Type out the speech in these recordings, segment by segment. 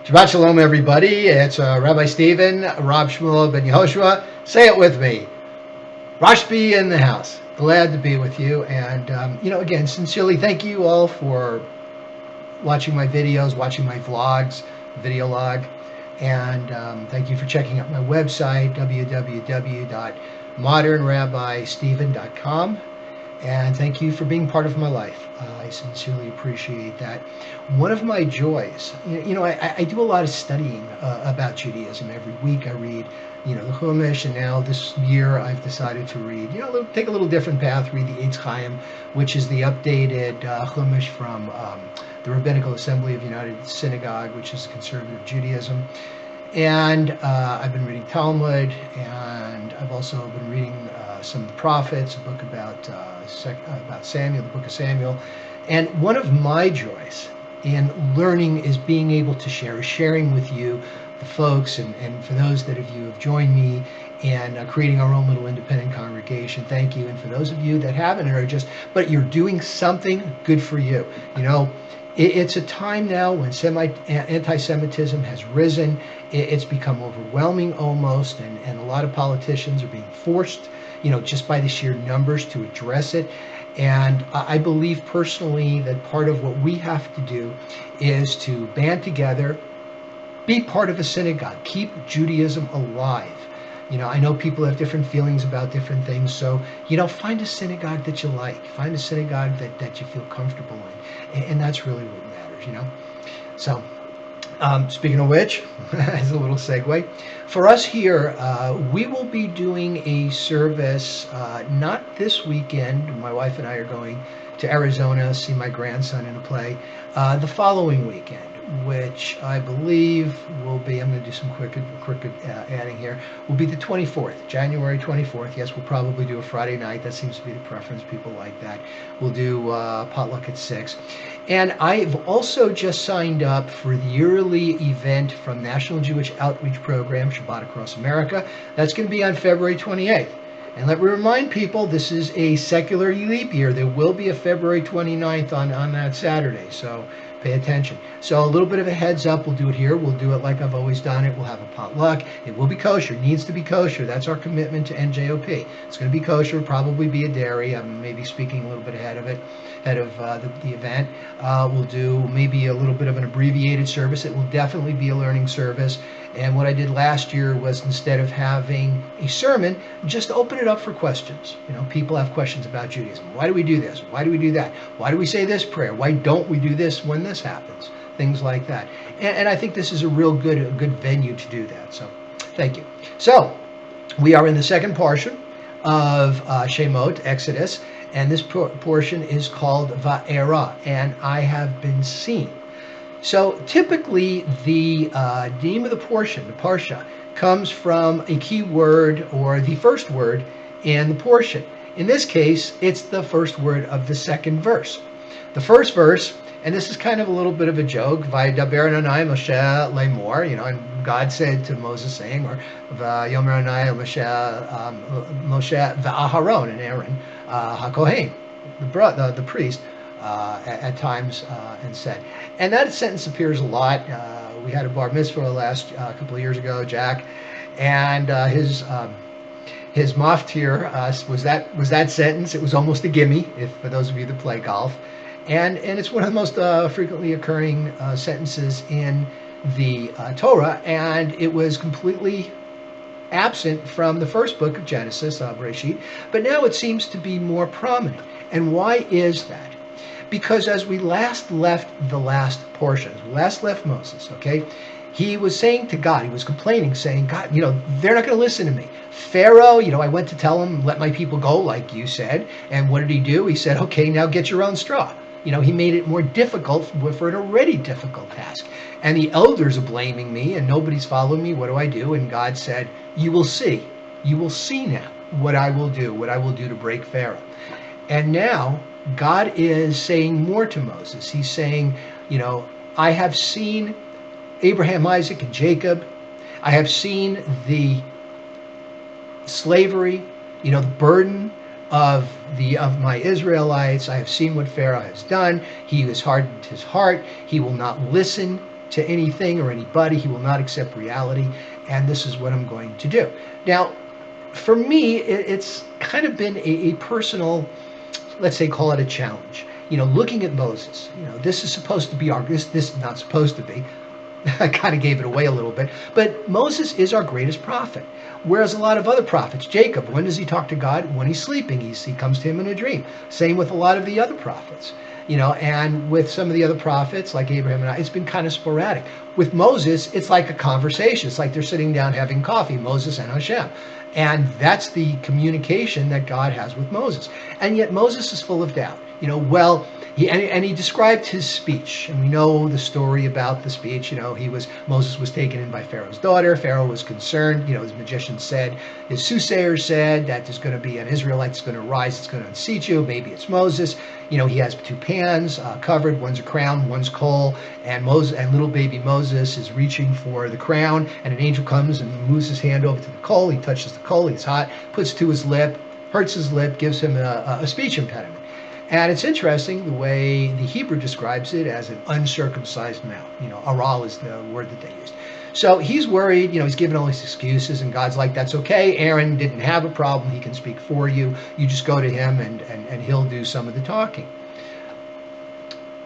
Shabbat Shalom, everybody. It's Rabbi Stephen, Rob Shmuel ben Yehoshua. Say it with me. Rashbi in the house. Glad to be with you. And, again, sincerely, thank you all for watching my videos, watching my vlogs, video log. And thank you for checking out my website, www.modernrabbistephen.com. And thank you for being part of my life. I sincerely appreciate that. One of my joys, I do a lot of studying about Judaism. Every week I read, the Chumash, and now this year I've decided to read, take a little different path, read the Eitz Chaim, which is the updated Chumash from the Rabbinical Assembly of United Synagogue, which is conservative Judaism. And I've been reading Talmud, and I've also been reading some of the prophets, a book about Samuel, the book of Samuel. And one of my joys in learning is being able to sharing with you, the folks, and for those that of you have joined me in creating our own little independent congregation. Thank you. And for those of you that haven't and are but you're doing something good for you. It's a time now when anti-Semitism has risen. It's become overwhelming almost, and a lot of politicians are being forced, just by the sheer numbers, to address it. And I believe personally that part of what we have to do is to band together, be part of a synagogue, keep Judaism alive. I know people have different feelings about different things, so, find a synagogue that you like. Find a synagogue that you feel comfortable in, and that's really what matters, So, speaking of which, as a little segue, for us here, we will be doing a service, not this weekend. My wife and I are going to Arizona, see my grandson in a play, the following weekend, which I believe will be, I'm going to do some quick adding here, will be the 24th, January 24th. Yes, we'll probably do a Friday night. That seems to be the preference. People like that. We'll do potluck at 6. And I've also just signed up for the yearly event from National Jewish Outreach Program, Shabbat Across America. That's going to be on February 28th. And let me remind people, this is a secular leap year. There will be a February 29th on that Saturday, so pay attention. So a little bit of a heads up, we'll do it here. We'll do it like I've always done it. We'll have a potluck. It will be kosher. It needs to be kosher. That's our commitment to NJOP. It's going to be kosher, probably be a dairy. I'm maybe speaking a little bit ahead of the event. We'll do maybe a little bit of an abbreviated service. It will definitely be a learning service. And what I did last year was, instead of having a sermon, just open it up for questions. People have questions about Judaism. Why do we do this? Why do we do that? Why do we say this prayer? Why don't we do this when this happens? Things like that. And I think this is a good venue to do that. So thank you. So we are in the second portion of Shemot, Exodus, and this portion is called Vaera, and I have been seen. So typically the name of the portion, the Parsha, comes from a key word or the first word in the portion. In this case, it's the first word of the second verse. The first verse, and this is kind of a little bit of a joke, Vaydaber Adonai Moshe Lemor, and God said to Moses, saying, or Vayomer Adonai Moshe V'Aharon, and Aaron HaKohen, the priest, at times, and said. And that sentence appears a lot. We had a bar mitzvah last couple of years ago, Jack, and his maftir was that sentence. It was almost a gimme, for those of you that play golf, and it's one of the most frequently occurring sentences in the Torah, and it was completely absent from the first book of Genesis, Bereshit, but now it seems to be more prominent. And why is that? Because as we last left the last portion, we last left Moses, okay, he was saying to God, he was complaining, saying, God, they're not going to listen to me. Pharaoh, I went to tell him, let my people go, like you said. And what did he do? He said, okay, now get your own straw. He made it more difficult for an already difficult task. And the elders are blaming me, and nobody's following me. What do I do? And God said, you will see. You will see now what I will do to break Pharaoh. And now God is saying more to Moses. He's saying, I have seen Abraham, Isaac, and Jacob. I have seen the slavery, the burden of my Israelites. I have seen what Pharaoh has done. He has hardened his heart. He will not listen to anything or anybody. He will not accept reality, and this is what I'm going to do. Now, for me, it's kind of been a personal, let's say, call it a challenge. Looking at Moses, this is supposed to be this is not supposed to be. I kind of gave it away a little bit, but Moses is our greatest prophet. Whereas a lot of other prophets, Jacob, when does he talk to God? When he's sleeping. He comes to him in a dream. Same with a lot of the other prophets. And with some of the other prophets, like Abraham and I, it's been kind of sporadic. With Moses, it's like a conversation. It's like they're sitting down having coffee, Moses and Hashem. And that's the communication that God has with Moses. And yet Moses is full of doubt. He described his speech, and we know the story about the speech. Moses was taken in by Pharaoh's daughter. Pharaoh was concerned. His magician said, his soothsayer said that there's going to be an Israelite that's going to rise, it's going to unseat you. Maybe it's Moses. He has two pans covered. One's a crown, one's coal, and little baby Moses is reaching for the crown, and an angel comes and moves his hand over to the coal. He touches the coal. He's hot, puts it to his lip, hurts his lip, gives him a speech impediment. And it's interesting the way the Hebrew describes it as an uncircumcised mouth. Aral is the word that they used. So he's worried, he's giving all these excuses, and God's like, that's okay. Aaron didn't have a problem. He can speak for you. You just go to him and he'll do some of the talking.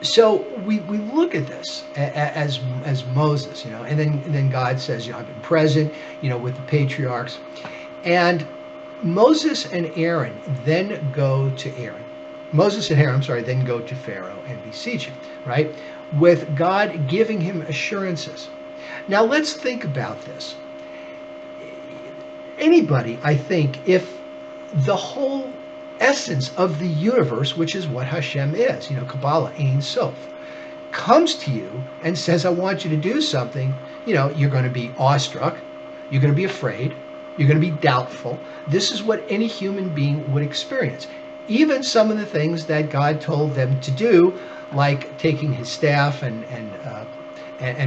So we look at this as Moses, and then God says, I've been present, with the patriarchs. And Moses and Aaron then go to Aaron. Moses and Aaron, then go to Pharaoh and beseech him, right? With God giving him assurances. Now let's think about this. Anybody, I think, if the whole essence of the universe, which is what Hashem is, Kabbalah, Ein Sof, comes to you and says, I want you to do something, you're going to be awestruck, you're going to be afraid, you're going to be doubtful. This is what any human being would experience. Even some of the things that God told them to do, like taking his staff and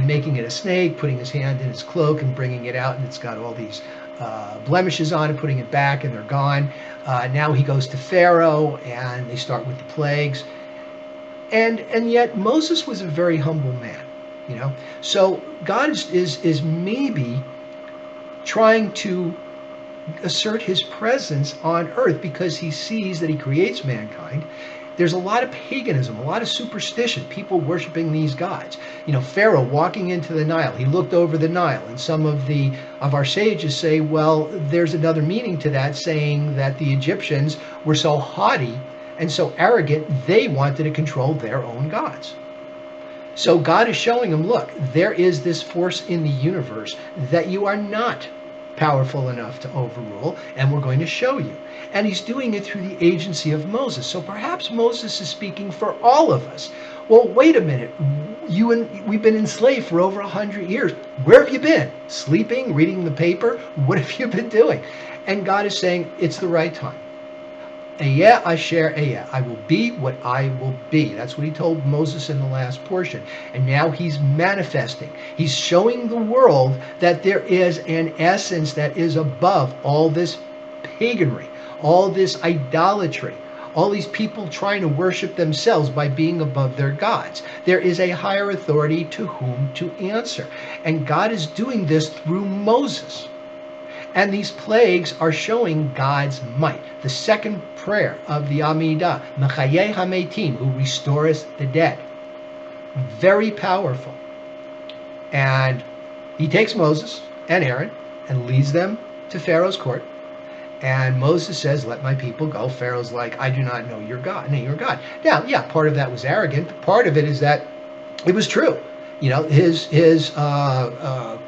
making it a snake, putting his hand in his cloak and bringing it out, and it's got all these blemishes on it, putting it back, and they're gone. Now he goes to Pharaoh, and they start with the plagues. And yet Moses was a very humble man, So God is maybe trying to assert his presence on earth because he sees that he creates mankind. There's a lot of paganism, a lot of superstition, people worshiping these gods. Pharaoh walking into the Nile, he looked over the Nile, and some of our sages say, well, there's another meaning to that, saying that the Egyptians were so haughty and so arrogant, they wanted to control their own gods. So God is showing them, look, there is this force in the universe that you are not powerful enough to overrule, and we're going to show you. And he's doing it through the agency of Moses. So perhaps Moses is speaking for all of us. Well, wait a minute. We've been enslaved for over 100 years. Where have you been? Sleeping? Reading the paper? What have you been doing? And God is saying, it's the right time. Ayeh asher ayeh. I will be what I will be. That's what he told Moses in the last portion. And now he's manifesting. He's showing the world that there is an essence that is above all this paganry, all this idolatry, all these people trying to worship themselves by being above their gods. There is a higher authority to whom to answer. And God is doing this through Moses. And these plagues are showing God's might. The second prayer of the Amidah, Mechayeh HaMeitim, who restores the dead. Very powerful. And he takes Moses and Aaron and leads them to Pharaoh's court. And Moses says, let my people go. Pharaoh's like, I do not know your God. Your God. Now, yeah, part of that was arrogant. But part of it is that it was true. His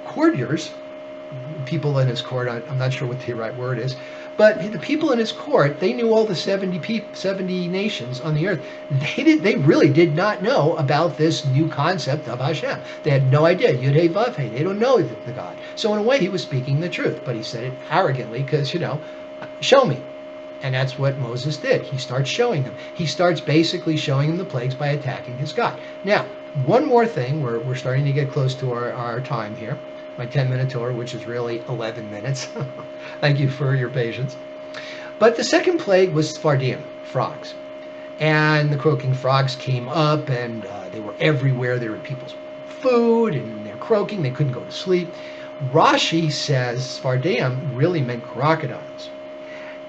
courtiers, people in his court, I'm not sure what the right word is, but the people in his court, they knew all the 70 nations on the earth. They really did not know about this new concept of Hashem. They had no idea. Yud Hey Vav Hey. They don't know the God. So in a way, he was speaking the truth, but he said it arrogantly because, show me. And that's what Moses did. He starts showing them. He starts basically showing them the plagues by attacking his God. Now, one more thing. We're starting to get close to our time here. My 10-minute tour, which is really 11 minutes. Thank you for your patience. But the second plague was Sfardim, frogs. And the croaking frogs came up, and they were everywhere. They were in people's food, and they're croaking. They couldn't go to sleep. Rashi says Sfardeim really meant crocodiles,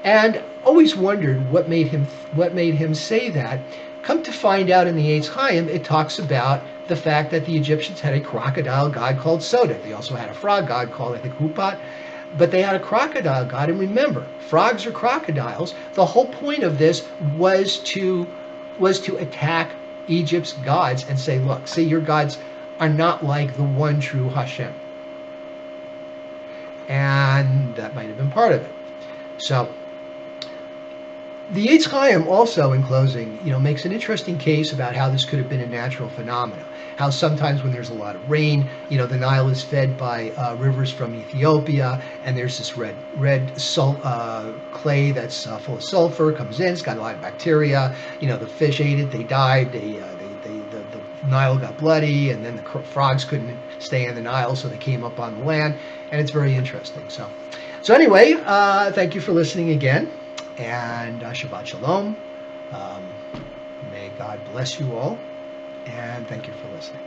and always wondered what made him say that. Come to find out, in the Eitz Chaim, it talks about the fact that the Egyptians had a crocodile god called Sodek. They also had a frog god called, I think, Hupat, but they had a crocodile god. And remember, frogs are crocodiles. The whole point of this was to attack Egypt's gods and say, look, see, your gods are not like the one true Hashem. And that might have been part of it. So the Eitz Chaim also, in closing, makes an interesting case about how this could have been a natural phenomenon. How sometimes when there's a lot of rain, the Nile is fed by rivers from Ethiopia, and there's this red clay that's full of sulfur, comes in, it's got a lot of bacteria. The fish ate it, they died, the Nile got bloody, and then the frogs couldn't stay in the Nile, so they came up on the land, and it's very interesting. So anyway, thank you for listening again. And Shabbat Shalom. May God bless you all, and thank you for listening.